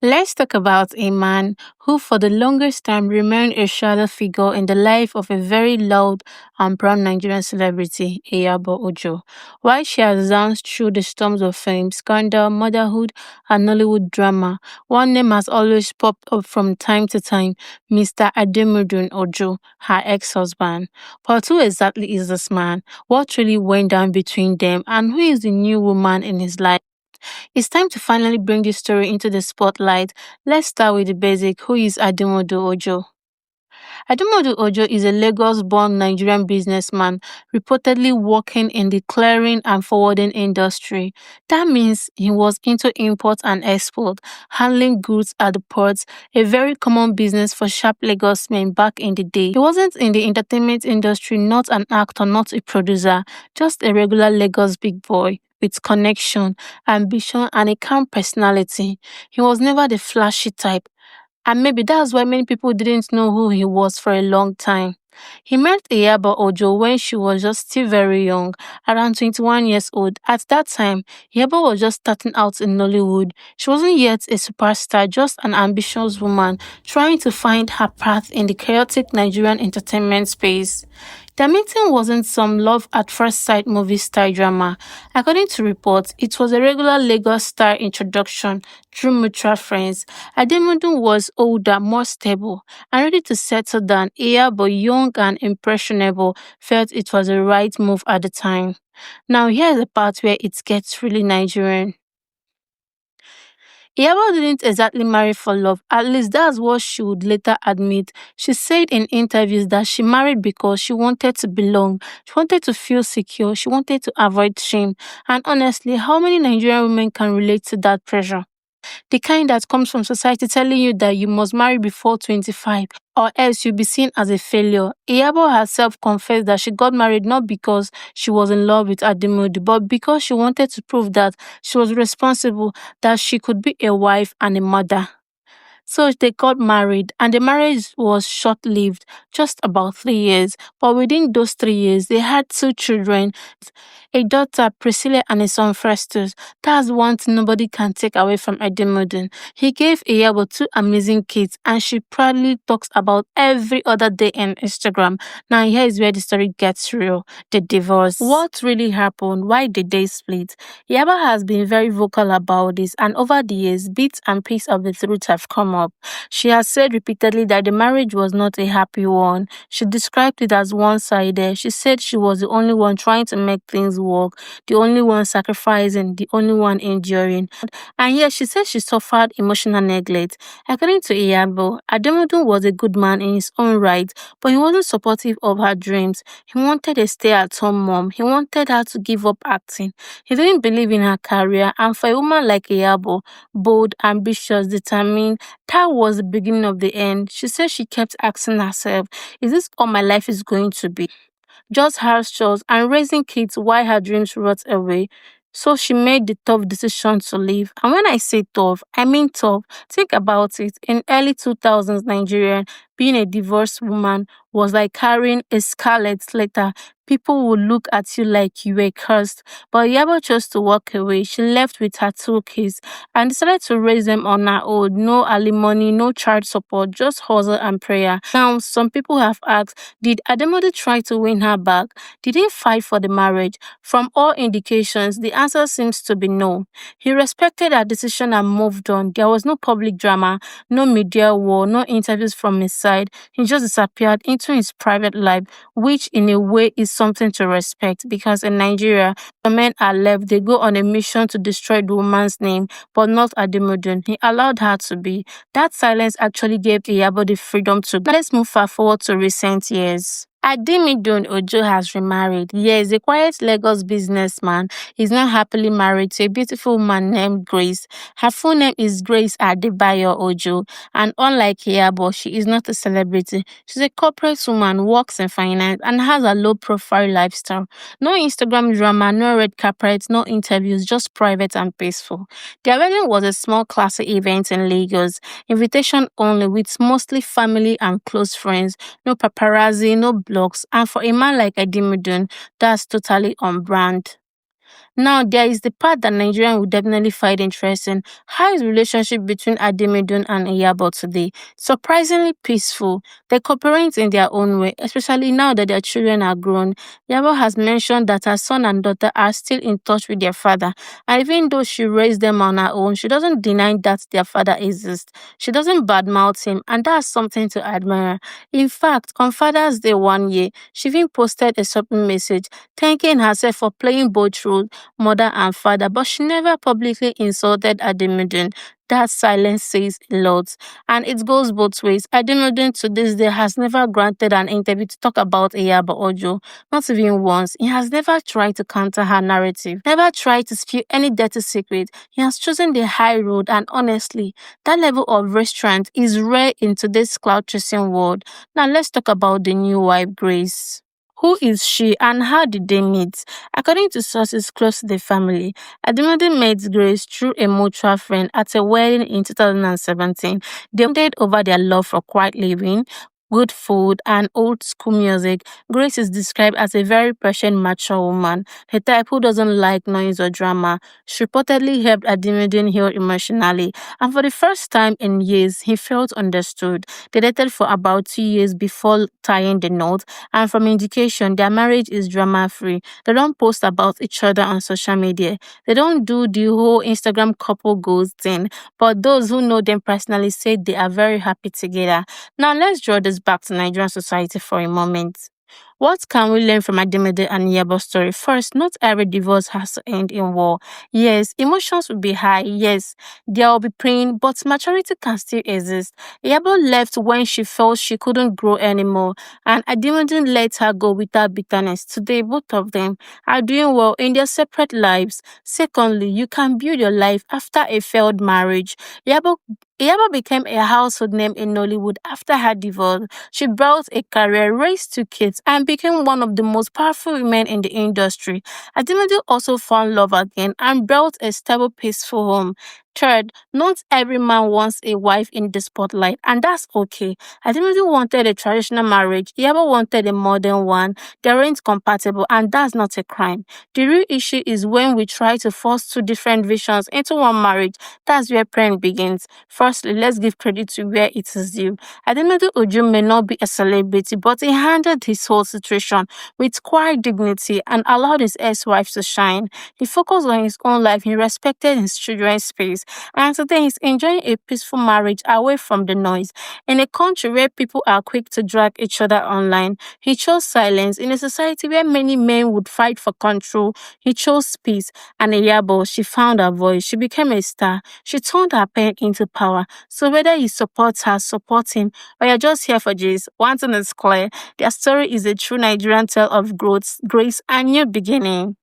Let's talk about a man who, for the longest time, remained a shadow figure in the life of a very loud and proud Nigerian celebrity, Iyabo Ojo. While she has danced through the storms of fame, scandal, motherhood, and Nollywood drama, one name has always popped up from time to time: Mr. Ademidun Ojo, her ex-husband. But who exactly is this man? What really went down between them? And who is the new woman in his life? It's time to finally bring this story into the spotlight. Let's start with the basic. Who is Ademidun Ojo? Ademidun Ojo is a Lagos-born Nigerian businessman reportedly working in the clearing and forwarding industry. That means he was into import and export, handling goods at the ports, a very common business for sharp Lagos men back in the day. He wasn't in the entertainment industry, not an actor, not a producer, just a regular Lagos big boy with connection, ambition, and a calm personality. He was never the flashy type, and maybe that's why many people didn't know who he was for a long time. He met Iyabo Ojo when she was just still very young, around 21 years old. At that time, Iyabo was just starting out in Nollywood. She wasn't yet a superstar, just an ambitious woman trying to find her path in the chaotic Nigerian entertainment space. Their meeting wasn't some love at first sight movie style drama. According to reports, it was a regular Lagos style introduction through mutual friends. Ademudun was older, more stable, and ready to settle down. But young and impressionable, felt it was the right move at the time. Now here's the part where it gets really Nigerian. Iyabo didn't exactly marry for love, at least that's what she would later admit. She said in interviews that she married because she wanted to belong, she wanted to feel secure, she wanted to avoid shame. And honestly, how many Nigerian women can relate to that pressure? The kind that comes from society telling you that you must marry before 25 or else you'll be seen as a failure. Iyabo herself confessed that she got married not because she was in love with Ademodu, but because she wanted to prove that she was responsible, that she could be a wife and a mother. So they got married, and the marriage was short lived, just about 3 years. But within those 3 years, they had two children, a daughter, Priscilla, and a son, Festus. That's one thing nobody can take away from Edimodin. He gave Iyabo two amazing kids, and she proudly talks about every other day on Instagram. Now, here is where the story gets real: the divorce. What really happened? Why did they split? Iyabo has been very vocal about this, and over the years, bits and pieces of the truth have come up. She has said repeatedly that the marriage was not a happy one. She described it as one-sided. She said she was the only one trying to make things work, the only one sacrificing, the only one enduring. And yet she said she suffered emotional neglect. According to Iyabo, Ademudun was a good man in his own right, but he wasn't supportive of her dreams. He wanted a stay-at-home mom. He wanted her to give up acting. He didn't believe in her career, and for a woman like Iyabo, bold, ambitious, determined, that was the beginning of the end. She said she kept asking herself, is this all my life is going to be? Just house chores and raising kids while her dreams rot away. So she made the tough decision to leave. And when I say tough, I mean tough. Think about it. In early 2000s Nigeria, being a divorced woman was like carrying a scarlet letter. People would look at you like you were cursed. But Yabo chose to walk away. She left with her two kids and decided to raise them on her own. No alimony, no child support, just hustle and prayer. Now, some people have asked, did Ademode try to win her back? Did he fight for the marriage? From all indications, the answer seems to be no. He respected her decision and moved on. There was no public drama, no media war, no interviews from his side. He just disappeared into his private life, which in a way is something to respect, because in Nigeria, the men are left, they go on a mission to destroy the woman's name, but not Ademudun. He allowed her to be. That silence actually gave Iyabo the freedom to go. Let's move fast forward to recent years. Ademidun Ojo has remarried. Yes, the quiet Lagos businessman is now happily married to a beautiful woman named Grace. Her full name is Grace Adibia Ojo, and unlike Iyabo, she is not a celebrity. She's a corporate woman, works in finance, and has a low-profile lifestyle. No Instagram drama, no red carpet, no interviews, just private and peaceful. Their wedding was a small classy event in Lagos, invitation only, with mostly family and close friends. No paparazzi, no blogs, and for a man like Ademudun, that's totally on brand. Now, there is the part that Nigerian will definitely find interesting. How is the relationship between Ademidun and Iyabo today? Surprisingly peaceful. They cooperate in their own way, especially now that their children are grown. Iyabo has mentioned that her son and daughter are still in touch with their father. And even though she raised them on her own, she doesn't deny that their father exists. She doesn't badmouth him, and that's something to admire. In fact, on Father's Day 1 year, she even posted a shopping message thanking herself for playing both roles, mother and father, but she never publicly insulted Ademidun. That silence says a lot. And it goes both ways. Ademidun to this day has never granted an interview to talk about Iyabo Ojo. Not even once. He has never tried to counter her narrative, never tried to spill any dirty secret. He has chosen the high road, and honestly, that level of restraint is rare in today's cloud chasing world. Now let's talk about the new wife, Grace. Who is she and how did they meet? According to sources close to the family, Ademide met Grace through a mutual friend at a wedding in 2017. They bonded over their love for quiet living, good food, and old school music. Grace is described as a very patient, mature woman, the type who doesn't like noise or drama. She reportedly helped Ademide heal emotionally, and for the first time in years, he felt understood. They dated for about 2 years before tying the knot, and from indication, their marriage is drama free. They don't post about each other on social media. They don't do the whole Instagram couple goals thing. But those who know them personally say they are very happy together. Now let's draw this back to Nigerian society for a moment. What can we learn from Ademide and Iyabo's story? First, not every divorce has to end in war. Yes, emotions will be high. Yes, there will be pain, but maturity can still exist. Iyabo left when she felt she couldn't grow anymore, and Ademide let her go without bitterness. Today, both of them are doing well in their separate lives. Secondly, you can build your life after a failed marriage. Iyabo became a household name in Nollywood after her divorce. She built a career, raised 2 kids, and became one of the most powerful women in the industry. Ademide also found love again and built a stable, peaceful home. Third, not every man wants a wife in the spotlight, and that's okay. Ademide wanted a traditional marriage. Iyabo wanted a modern one. They weren't compatible, and that's not a crime. The real issue is when we try to force two different visions into one marriage. That's where pain begins. Firstly, let's give credit to where it is due. Ademidun Ojo may not be a celebrity, but he handled his whole situation with quiet dignity and allowed his ex-wife to shine. He focused on his own life, he respected his children's space, and today he's enjoying a peaceful marriage away from the noise. In a country where people are quick to drag each other online, he chose silence. In a society where many men would fight for control, he chose peace. And Iyabo, she found her voice. She became a star. She turned her pain into power. So whether you support her, support him, or you're just here for J's, one thing is clear. Their story is a true Nigerian tale of growth, grace, and new beginning.